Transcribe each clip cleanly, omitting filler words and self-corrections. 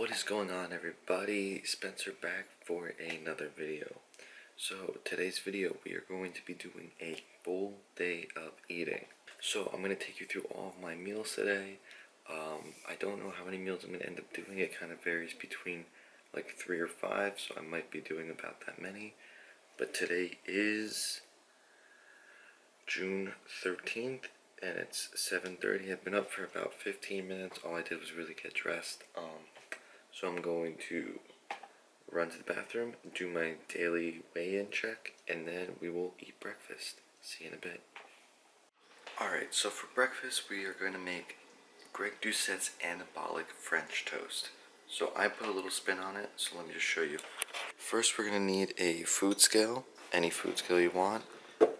What is going on, everybody? Spencer back for another video. So today's video we are going to be doing a full day of eating. So I'm going to take you through all of my meals today. I don't know how many meals I'm going to end up doing. It kind of varies between like 3 or 5, so I might be doing about that many. But today is June 13th and it's 7:30. I've been up for about 15 minutes. All I did was really get dressed. So I'm going to run to the bathroom, do my daily weigh-in check, and then we will eat breakfast. See you in a bit. Alright, so for breakfast we are going to make Greg Doucette's Anabolic French toast. So I put a little spin on it, so let me just show you. First we're going to need a food scale, any food scale you want,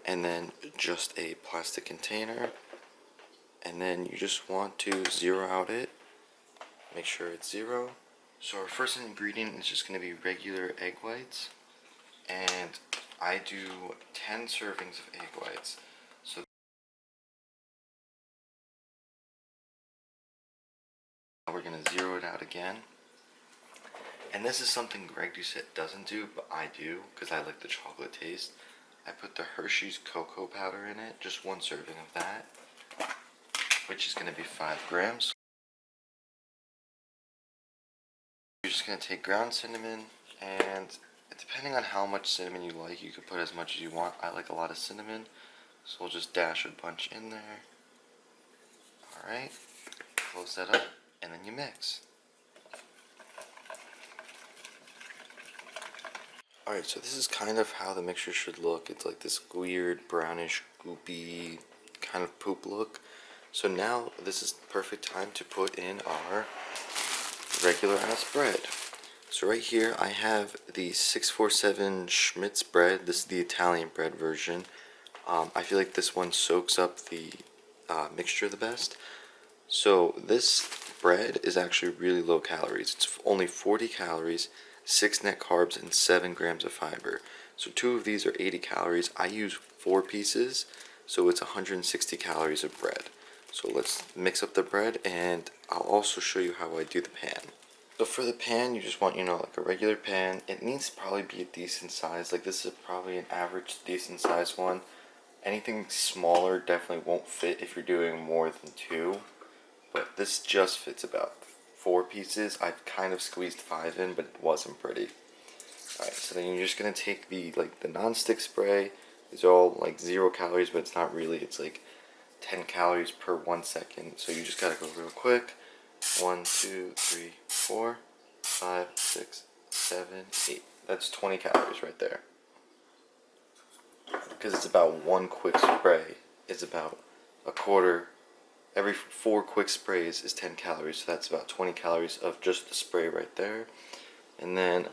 and then just a plastic container, and then you just want to zero out it, make sure it's 0. So our first ingredient is just going to be regular egg whites, and I do 10 servings of egg whites. So we're going to zero it out again. And this is something Greg Doucette doesn't do, but I do, because I like the chocolate taste. I put the Hershey's cocoa powder in it, just 1 serving of that, which is going to be 5 grams. You're just going to take ground cinnamon, and depending on how much cinnamon you like, you can put as much as you want. I like a lot of cinnamon, so we'll just dash a bunch in there. Alright, close that up, and then you mix. Alright, so this is kind of how the mixture should look. It's like this weird brownish, goopy kind of poop look. So now this is the perfect time to put in our regular ass bread. So right here I have the 647 Schmitz bread. This is the Italian bread version. I feel like this one soaks up the mixture the best. So this bread is actually really low calories. It's only 40 calories, 6 net carbs, and 7 grams of fiber. So 2 of these are 80 calories. I use 4 pieces, so it's 160 calories of bread. So let's mix up the bread, and I'll also show you how I do the pan. So for the pan, you just want, like a regular pan. It needs to probably be a decent size. Like this is probably an average decent size one. Anything smaller definitely won't fit if you're doing more than 2. But this just fits about 4 pieces. I've kind of squeezed 5 in, but it wasn't pretty. Alright, so then you're just going to take the non-stick spray. These are all like 0 calories, but it's not really. It's like 10 calories per 1 second. So you just gotta go real quick. 1, 2, 3, 4, 5, 6, 7, 8. That's 20 calories right there. Because it's about 1 quick spray is about a quarter. Every 4 quick sprays is 10 calories. So that's about 20 calories of just the spray right there. And then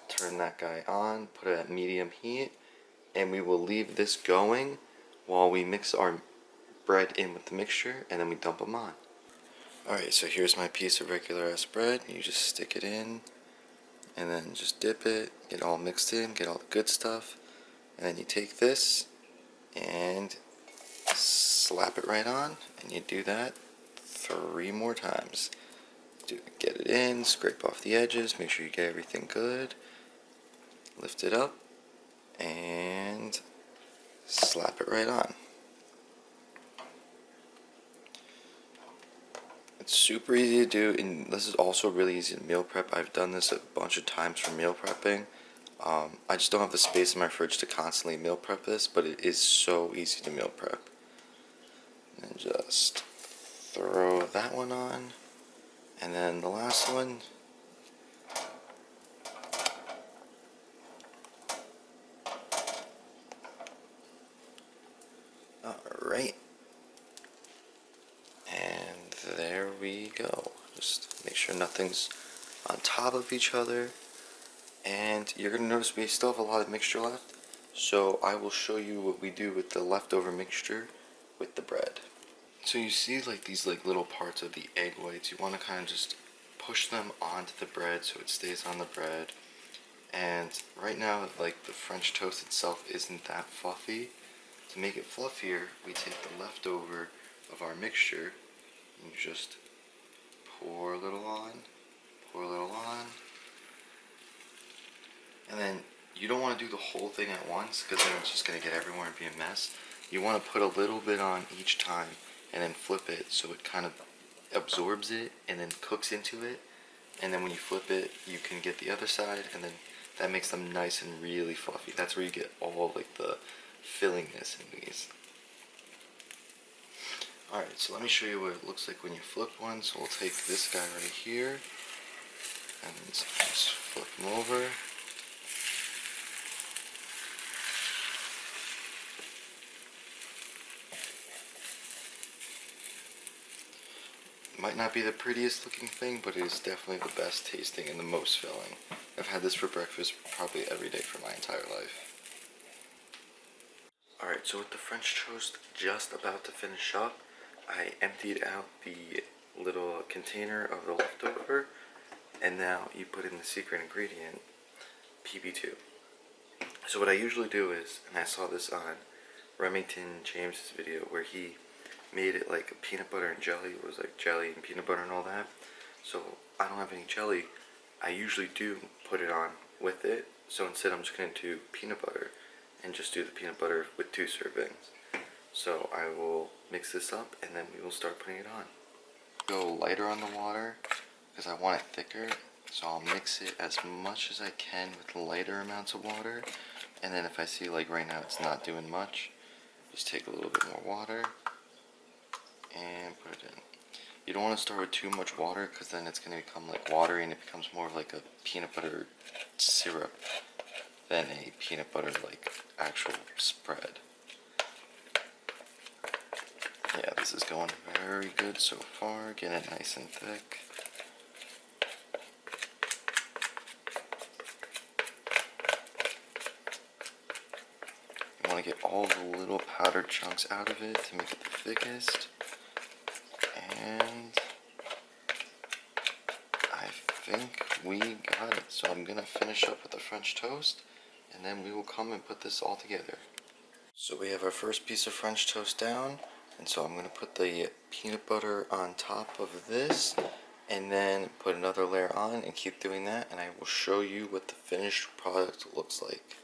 turn that guy on, put it at medium heat, and we will leave this going while we mix our bread in with the mixture, and then we dump them on. Alright, so here's my piece of regular ass bread. You just stick it in, and then just dip it, get all mixed in, get all the good stuff, and then you take this and slap it right on, and you do that 3 more times. Get it in, scrape off the edges, make sure you get everything good, lift it up, and slap it right on. It's super easy to do, and this is also really easy to meal prep. I've done this a bunch of times for meal prepping. I just don't have the space in my fridge to constantly meal prep this, but it is so easy to meal prep. And just throw that one on, and then the last one. Alright. And there we go. Just make sure nothing's on top of each other. And you're going to notice we still have a lot of mixture left. So I will show you what we do with the leftover mixture with the bread. So you see these little parts of the egg whites. You want to kind of just push them onto the bread so it stays on the bread. And right now, the French toast itself isn't that fluffy. To make it fluffier, we take the leftover of our mixture and you just pour a little on, you don't want to do the whole thing at once because then it's just going to get everywhere and be a mess. You want to put a little bit on each time and then flip it so it kind of absorbs it and then cooks into it. And then when you flip it, you can get the other side, and then that makes them nice and really fluffy. That's where you get all like the fillingness in these. Alright, so let me show you what it looks like when you flip one. So we'll take this guy right here and just flip him over. Might not be the prettiest looking thing, but it is definitely the best tasting and the most filling. I've had this for breakfast probably every day for my entire life. Alright, so with the French toast just about to finish up, I emptied out the little container of the leftover, and now you put in the secret ingredient, PB2. So what I usually do is, and I saw this on Remington James's video where he made it like a peanut butter and jelly. It was like jelly and peanut butter and all that. So I don't have any jelly. I usually do put it on with it. So instead I'm just going to do peanut butter and just do the peanut butter with 2 servings. So I will mix this up and then we will start putting it on. Go lighter on the water because I want it thicker. So I'll mix it as much as I can with lighter amounts of water. And then if I see like right now it's not doing much, just take a little bit more water and put it in. You don't want to start with too much water because then it's going to become like watery and it becomes more like a peanut butter syrup than a peanut butter like actual spread. Yeah, this is going very good so far. Getting it nice and thick. You want to get all the little powdered chunks out of it to make it the thickest. And I think we got it. So I'm going to finish up with the French toast, and then we will come and put this all together. So we have our first piece of French toast down, and so I'm going to put the peanut butter on top of this, and then put another layer on, and keep doing that, and I will show you what the finished product looks like.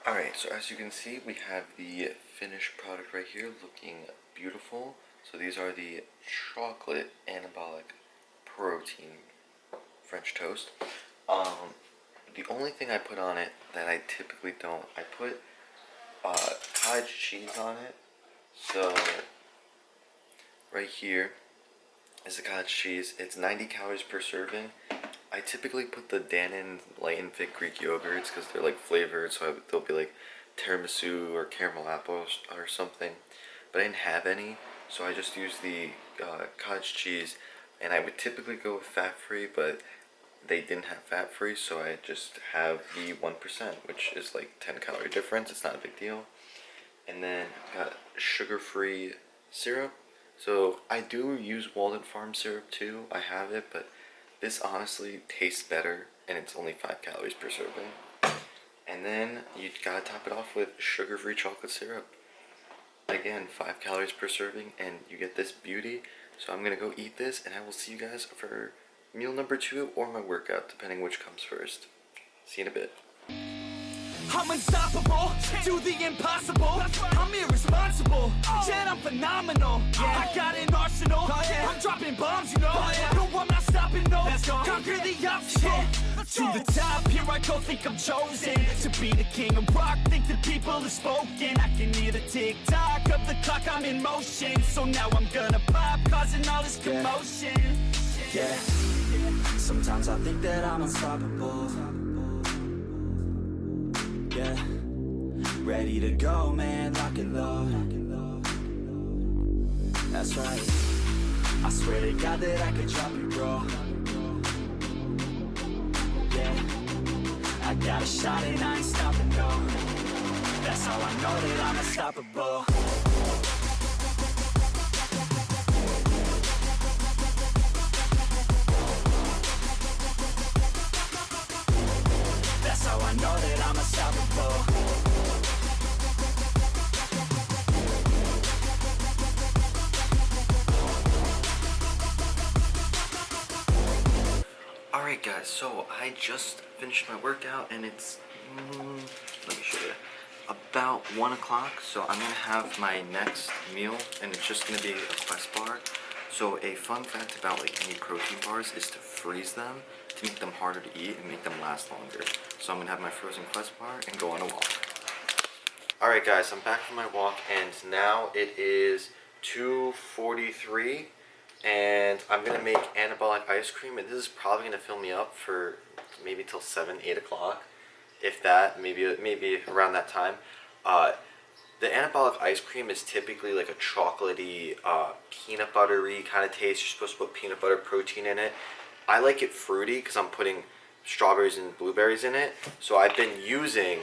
Alright, so as you can see, we have the finished product right here looking beautiful. So these are the chocolate anabolic protein French toast. The only thing I put on it that I typically don't, I put cottage cheese on it. So right here is the cottage cheese. It's 90 calories per serving. I typically put the Dannon light and thick Greek yogurts because they're like flavored, so they'll be like tiramisu or caramel apple or something. But I didn't have any, so I just used the cottage cheese. And I would typically go with fat-free, but they didn't have fat-free, so I just have the 1%, which is like 10 calorie difference. It's not a big deal. And then got sugar-free syrup. So I do use Walden Farm syrup too. I have it, but this honestly tastes better, and it's only 5 calories per serving. And then you gotta top it off with sugar-free chocolate syrup. Again, 5 calories per serving, and you get this beauty. So I'm gonna go eat this, and I will see you guys for meal number 2 or my workout, depending which comes first. See you in a bit. I'm unstoppable, do the impossible. I'm irresponsible, yet I'm phenomenal. I got an arsenal, I'm dropping bombs, you know. No, I'm not stopping, no. Conquer the obstacle. To the top, here I go, think I'm chosen to be the king of rock, think the people have spoken. I can hear the tick-tock of the clock, I'm in motion. So now I'm gonna pop, causing all this commotion. Yeah, sometimes I think that I'm unstoppable. Yeah, ready to go, man, lock and load. That's right, I swear to God that I could drop it, bro. Yeah, I got a shot and I ain't stopping, no. That's how I know that I'm unstoppable. That's how I Alright guys, so I just finished my workout and it's, let me show you, about 1 o'clock. So I'm going to have my next meal and it's just going to be a Quest bar. So a fun fact about like any protein bars is to freeze them to make them harder to eat and make them last longer. So I'm going to have my frozen Quest bar and go on a walk. Alright guys, I'm back from my walk and now it is 2:43 and I'm going to make anabolic ice cream, and this is probably going to fill me up for maybe till 7, 8 o'clock. If that, maybe around that time. The anabolic ice cream is typically like a chocolatey, peanut buttery kind of taste. You're supposed to put peanut butter protein in it. I like it fruity because I'm putting strawberries and blueberries in it. So I've been using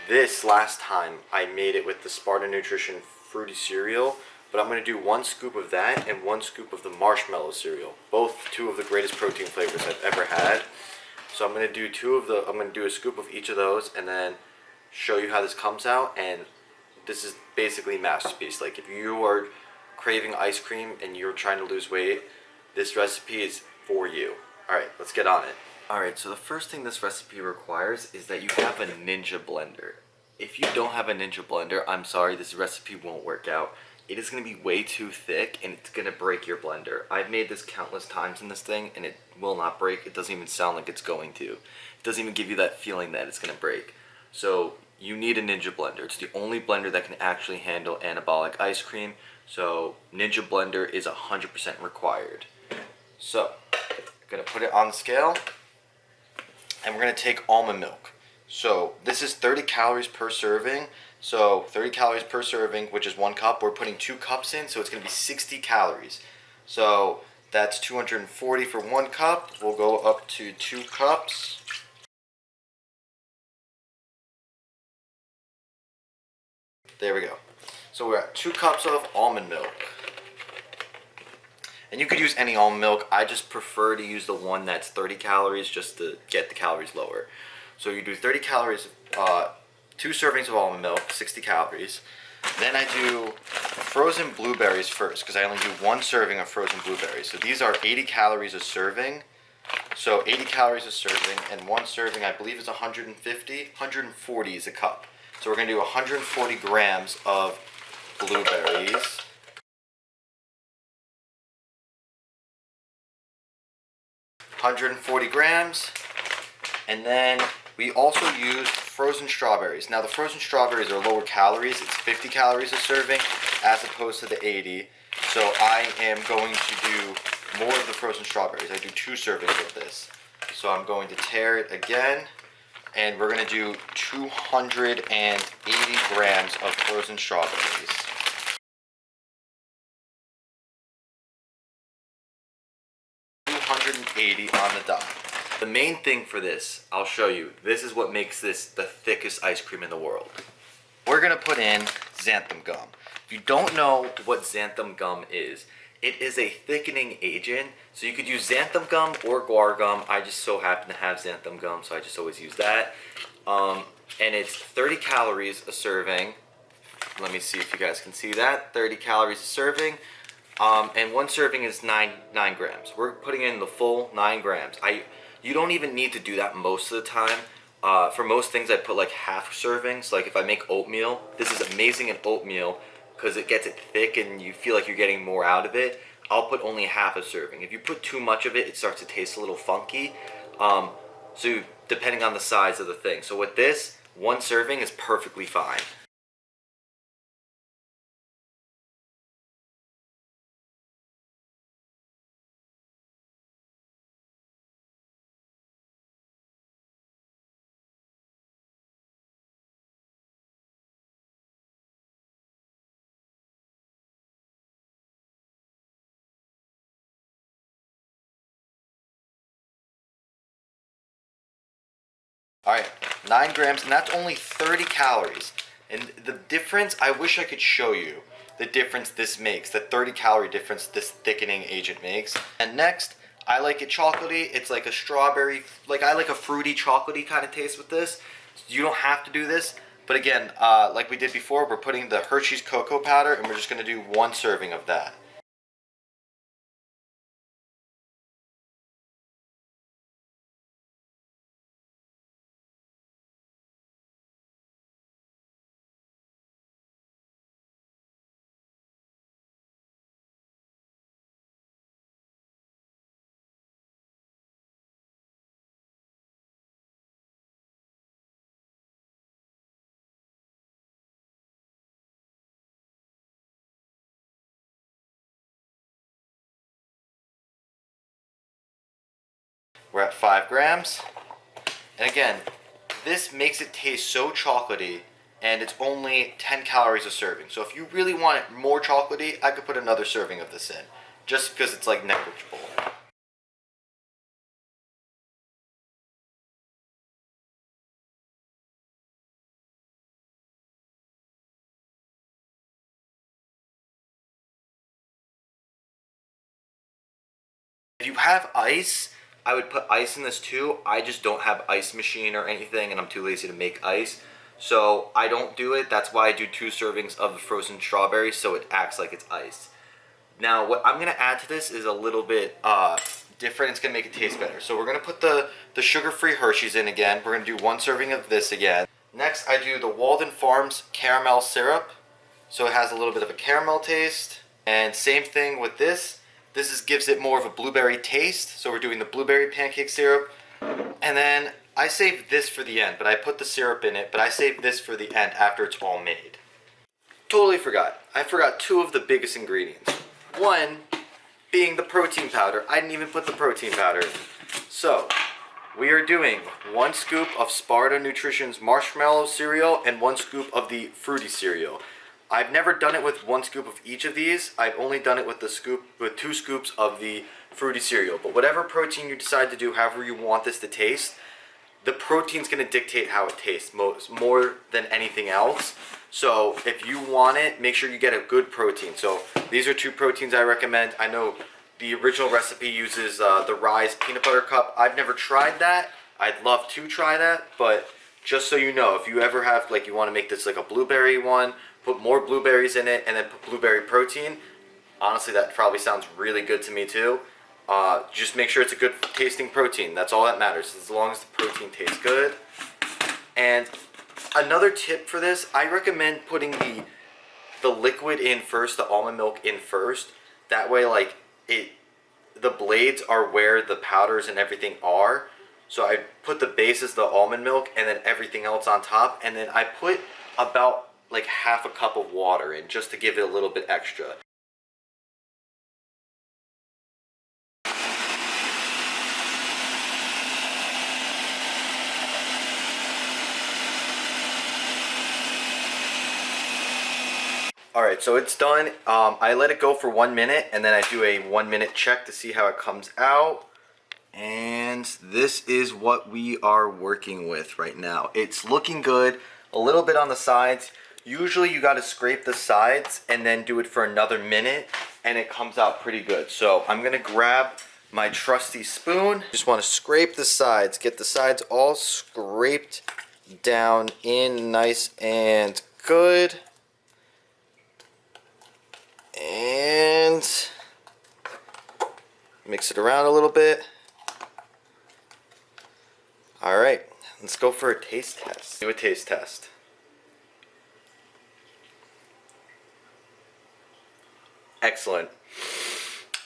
this last time. I made it with the Spartan Nutrition fruity cereal. But I'm going to do 1 scoop of that and 1 scoop of the marshmallow cereal. Both 2 of the greatest protein flavors I've ever had. So I'm going to do I'm going to do a scoop of each of those and then show you how this comes out. And this is basically masterpiece. Like if you are craving ice cream and you're trying to lose weight, this recipe is for you. Alright, let's get on it. Alright, so the first thing this recipe requires is that you have a Ninja blender. If you don't have a Ninja blender, I'm sorry, this recipe won't work out. It is going to be way too thick and it's going to break your blender. I've made this countless times in this thing and it will not break. It doesn't even sound like it's going to. It doesn't even give you that feeling that it's going to break. So you need a Ninja blender. It's the only blender that can actually handle anabolic ice cream. So Ninja blender is 100% required. So I'm going to put it on the scale and we're going to take almond milk. So this is 30 calories per serving. So 30 calories per serving, which is 1 cup. We're putting 2 cups in, so it's going to be 60 calories. So that's 240 for 1 cup. We'll go up to 2 cups. There we go. So we're at 2 cups of almond milk. And you could use any almond milk. I just prefer to use the one that's 30 calories just to get the calories lower. So you do 30 calories, 2 servings of almond milk, 60 calories. Then I do frozen blueberries first because I only do 1 serving of frozen blueberries. So these are 80 calories a serving. So 80 calories a serving, and 1 serving I believe is 150, 140 is a cup. So we're going to do 140 grams of blueberries. $140 grams, and then we also use frozen strawberries. Now the frozen strawberries are lower calories. It's 50 calories a serving as opposed to the 80. So I am going to do more of the frozen strawberries. I do 2 servings of this. So I'm going to tear it again, and we're going to do 280 grams of frozen strawberries. 280 on the dot. The main thing for this, I'll show you. This is what makes this the thickest ice cream in the world. We're going to put in xantham gum. If you don't know what xantham gum is, it is a thickening agent. So you could use xantham gum or guar gum. I just so happen to have xantham gum, so I just always use that. And it's 30 calories a serving. Let me see if you guys can see that. 30 calories a serving. And 1 serving is 9 grams. We're putting in the full 9 grams. You don't even need to do that most of the time. For most things, I put like half servings. Like if I make oatmeal, this is amazing in oatmeal because it gets it thick and you feel like you're getting more out of it. I'll put only half a serving. If you put too much of it, it starts to taste a little funky. So depending on the size of the thing. So with this, 1 serving is perfectly fine. Alright, 9 grams, and that's only 30 calories. And the difference, I wish I could show you the difference this makes, the 30 calorie difference this thickening agent makes. And next, I like it chocolatey. It's like a strawberry, like I like a fruity chocolatey kind of taste with this. You don't have to do this, but again, like we did before, we're putting the Hershey's cocoa powder and we're just going to do 1 serving of that. We're at 5 grams. And again, this makes it taste so chocolatey, and it's only 10 calories a serving. So if you really want it more chocolatey, I could put another serving of this in, just because it's like negligible. If you have ice, I would put ice in this too. I just don't have ice machine or anything, and I'm too lazy to make ice. So I don't do it. That's why I do 2 servings of the frozen strawberry, so it acts like it's ice. Now what I'm gonna add to this is a little bit different. It's gonna make it taste better. So we're gonna put the sugar-free Hershey's in again. We're gonna do 1 serving of this again. Next I do the Walden Farms caramel syrup. So it has a little bit of a caramel taste. And same thing with this. This gives it more of a blueberry taste. So we're doing the blueberry pancake syrup. And then I saved this for the end, but I put the syrup in it, but I saved this for the end after it's all made. Totally forgot. I forgot 2 of the biggest ingredients. One being the protein powder. I didn't even put the protein powder in. So we are doing 1 scoop of Sparta Nutrition's marshmallow cereal and 1 scoop of the fruity cereal. I've never done it with 1 scoop of each of these. I've only done it with 2 scoops of the fruity cereal. But whatever protein you decide to do, however you want this to taste, the protein's going to dictate how it tastes more than anything else. So if you want it, make sure you get a good protein. So these are 2 proteins I recommend. I know the original recipe uses the Rise peanut butter cup. I've never tried that. I'd love to try that, but just so you know, if you ever have, like, you want to make this like a blueberry one, put more blueberries in it and then put blueberry protein. Honestly, that probably sounds really good to me too. Just make sure it's a good tasting protein. That's all that matters, as long as the protein tastes good. And another tip for this, I recommend putting the liquid in first, the almond milk in first. That way, like, the blades are where the powders and everything are. So I put the base as the almond milk and then everything else on top. And then I put about like half a cup of water in just to give it a little bit extra. Alright, so it's done. I let it go for 1 minute and then I do a 1 minute check to see how it comes out. And this is what we are working with right now. It's looking good, a little bit on the sides. Usually you got to scrape the sides and then do it for another minute and it comes out pretty good. So I'm going to grab my trusty spoon. Just want to scrape the sides, get the sides all scraped down in nice and good. And mix it around a little bit. Alright, let's go for a taste test. Do a taste test. Excellent.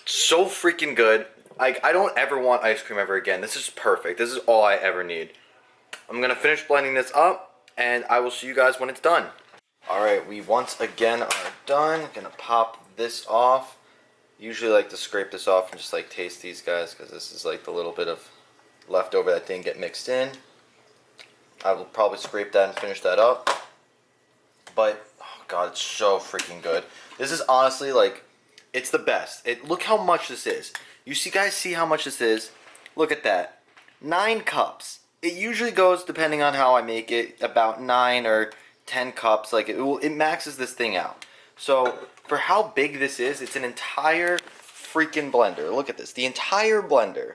So freaking good. I don't ever want ice cream ever again. This is perfect. This is all I ever need. I'm going to finish blending this up, and I will see you guys when it's done. Alright, we once again are done. Gonna pop this off. Usually like to scrape this off and just like taste these guys, because this is like the little bit of leftover that didn't get mixed in. I will probably scrape that and finish that up. But, oh god, it's so freaking good. This is honestly like, it's the best. Look how much this is. You guys see how much this is? Look at that. 9 cups. It usually goes, depending on how I make it, about 9 or 10 cups. Like it maxes this thing out. So for how big this is, it's an entire freaking blender. Look at this, the entire blender.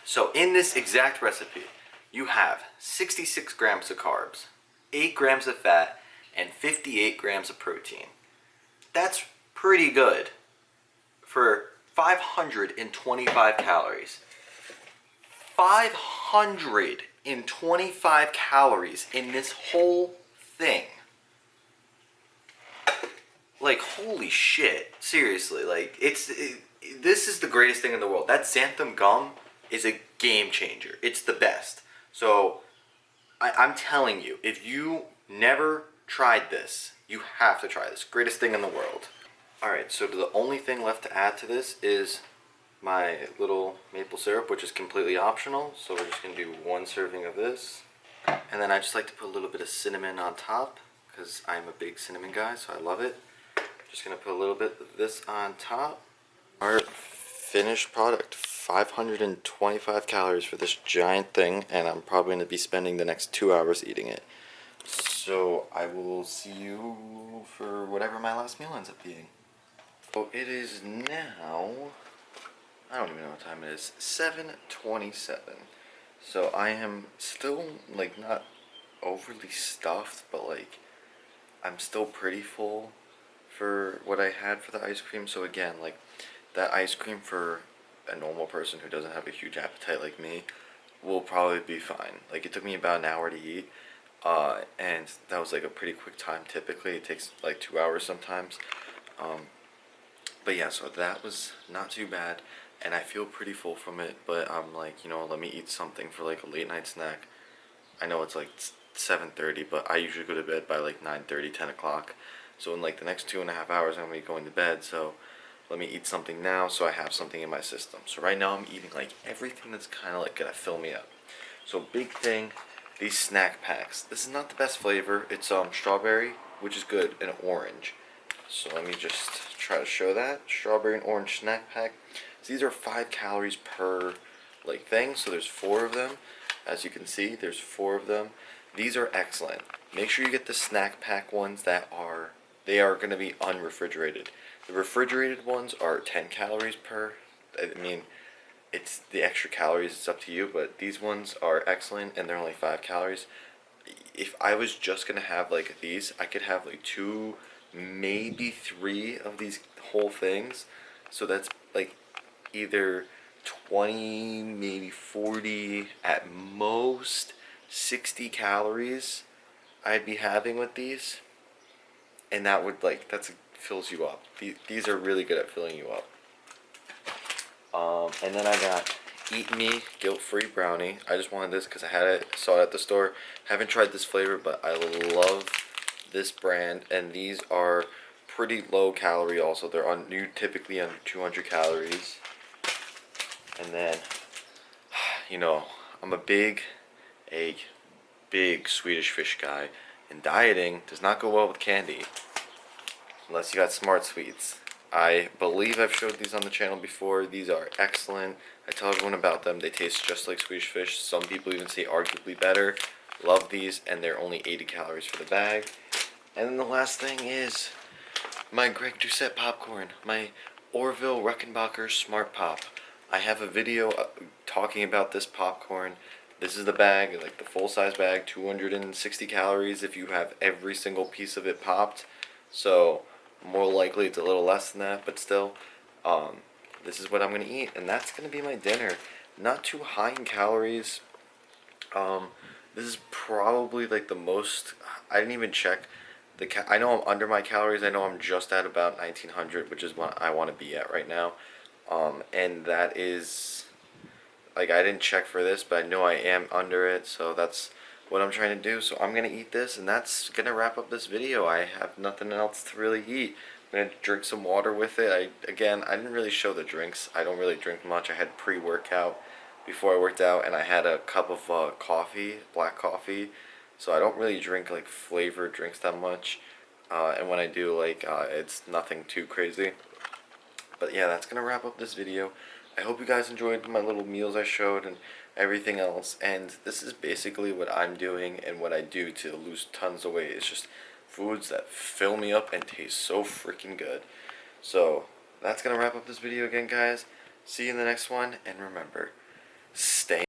So in this exact recipe, you have 66 grams of carbs, 8 grams of fat, and 58 grams of protein. That's pretty good for 525 calories. 525 calories in this whole thing. Like, holy shit. Seriously, like, this is the greatest thing in the world. That Xantham Gum is a game changer. It's the best. So, I'm telling you, if you never tried this, you have to try this. Greatest thing in the world. Alright, so the only thing left to add to this is my little maple syrup, which is completely optional. So we're just gonna do 1 serving of this. And then I just like to put a little bit of cinnamon on top because I'm a big cinnamon guy, so I love it. Just gonna put a little bit of this on top. Our finished product, 525 calories for this giant thing, and I'm probably gonna be spending the next 2 hours eating it. So I will see you for whatever my last meal ends up being. So it is now, I don't even know what time it is, 7:27. So I am still like not overly stuffed, but like I'm still pretty full for what I had for the ice cream. So again, like that ice cream for a normal person who doesn't have a huge appetite like me will probably be fine. Like it took me about an hour to eat, and that was like a pretty quick time. Typically it takes like 2 hours sometimes. But yeah, so that was not too bad, and I feel pretty full from it, but I'm like, you know, let me eat something for like a late night snack. I know it's like 7:30, but I usually go to bed by like 9:30, 10 o'clock. So in like the next 2.5 hours, I'm going to be going to bed, so let me eat something now so I have something in my system. So right now I'm eating like everything that's kind of like going to fill me up. So big thing, these snack packs. This is not the best flavor. It's strawberry, which is good, and orange. So let me just try to show that. Strawberry and orange snack pack. So these are 5 calories per like thing, so there's 4 of them. As you can see, there's 4 of them. These are excellent. Make sure you get the snack pack ones that are going to be unrefrigerated. The refrigerated ones are 10 calories per. I mean, it's the extra calories, it's up to you, but these ones are excellent and they're only 5 calories. If I was just going to have like these, I could have like 2, maybe 3 of these whole things. So that's like either 20, maybe 40, at most 60 calories I'd be having with these, and that would fills you up. These are really good at filling you up. And then I got Eat Me Guilt-Free Brownie. I just wanted this because I saw it at the store. Haven't tried this flavor, but I love this brand, and these are pretty low calorie also. They're typically under 200 calories. And then, you know, I'm a big Swedish fish guy, and dieting does not go well with candy unless you got Smart Sweets. I believe I've showed these on the channel before. These are excellent. I tell everyone about them. They taste just like Swedish fish. Some people even say arguably better. Love these, and they're only 80 calories for the bag. And then the last thing is my Greg Doucette popcorn, my Orville Redenbacher Smart Pop. I have a video talking about this popcorn. This is the bag, like the full-size bag, 260 calories if you have every single piece of it popped. So more likely it's a little less than that, but still, this is what I'm going to eat, and that's going to be my dinner. Not too high in calories. This is probably like the most, I didn't even check. I know I'm under my calories. I know I'm just at about 1900, which is what I want to be at right now. And that is, like, I didn't check for this, but I know I am under it, so that's what I'm trying to do. So I'm going to eat this, and that's going to wrap up this video. I have nothing else to really eat. I'm going to drink some water with it. I didn't really show the drinks. I don't really drink much. I had pre-workout before I worked out, and I had a cup of coffee, black coffee. So I don't really drink like flavored drinks that much. And when I do, it's nothing too crazy. But yeah, that's going to wrap up this video. I hope you guys enjoyed my little meals I showed and everything else. And this is basically what I'm doing and what I do to lose tons of weight. It's just foods that fill me up and taste so freaking good. So that's going to wrap up this video again, guys. See you in the next one. And remember, stay